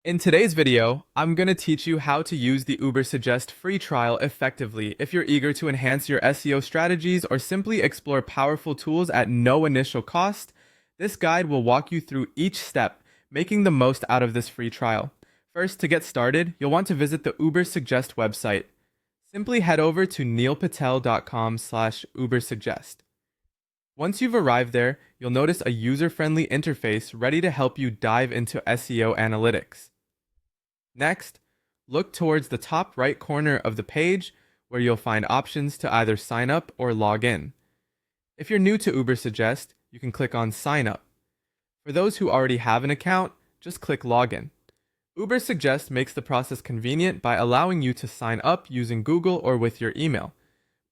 In today's video, I'm going to teach you how to use the Ubersuggest free trial effectively if you're eager to enhance your SEO strategies or simply explore powerful tools at no initial cost. This guide will walk you through each step, making the most out of this free trial. First, to get started, you'll want to visit the Ubersuggest website. Simply head over to neilpatel.com/Ubersuggest. Once you've arrived there, you'll notice a user-friendly interface ready to help you dive into SEO analytics. Next, look towards the top right corner of the page where you'll find options to either sign up or log in. If you're new to Ubersuggest, you can click on Sign Up. For those who already have an account, just click Login. Ubersuggest makes the process convenient by allowing you to sign up using Google or with your email.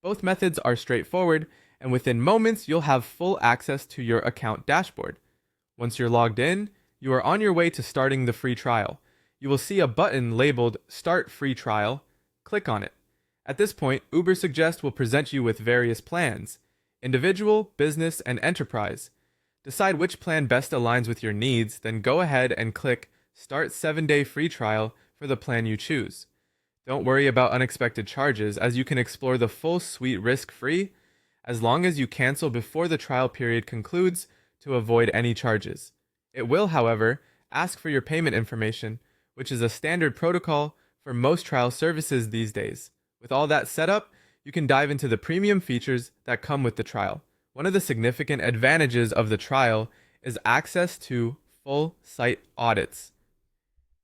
Both methods are straightforward, and within moments, you'll have full access to your account dashboard. Once you're logged in, you are on your way to starting the free trial. You will see a button labeled Start Free Trial. Click on it. At this point, Ubersuggest will present you with various plans: individual, business, and enterprise. Decide which plan best aligns with your needs, then go ahead and click Start 7-Day Free Trial for the plan you choose. Don't worry about unexpected charges, as you can explore the full suite risk-free, as long as you cancel before the trial period concludes to avoid any charges. It will, however, ask for your payment information, which is a standard protocol for most trial services these days. With all that set up, you can dive into the premium features that come with the trial. One of the significant advantages of the trial is access to full site audits.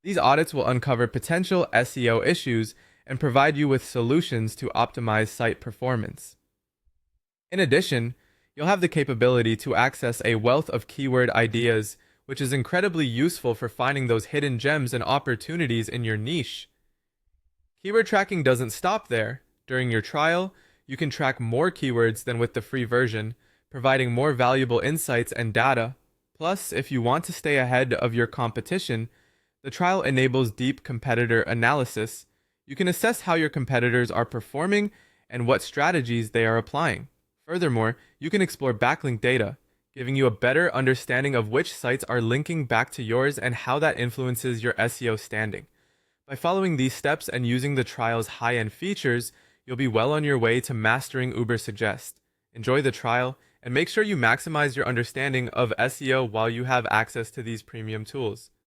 These audits will uncover potential SEO issues and provide you with solutions to optimize site performance. In addition, you'll have the capability to access a wealth of keyword ideas, which is incredibly useful for finding those hidden gems and opportunities in your niche. Keyword tracking doesn't stop there. During your trial, you can track more keywords than with the free version, providing more valuable insights and data. Plus, if you want to stay ahead of your competition, the trial enables deep competitor analysis. You can assess how your competitors are performing and what strategies they are applying. Furthermore, you can explore backlink data, giving you a better understanding of which sites are linking back to yours and how that influences your SEO standing. By following these steps and using the trial's high-end features, you'll be well on your way to mastering Ubersuggest. Enjoy the trial, and make sure you maximize your understanding of SEO while you have access to these premium tools.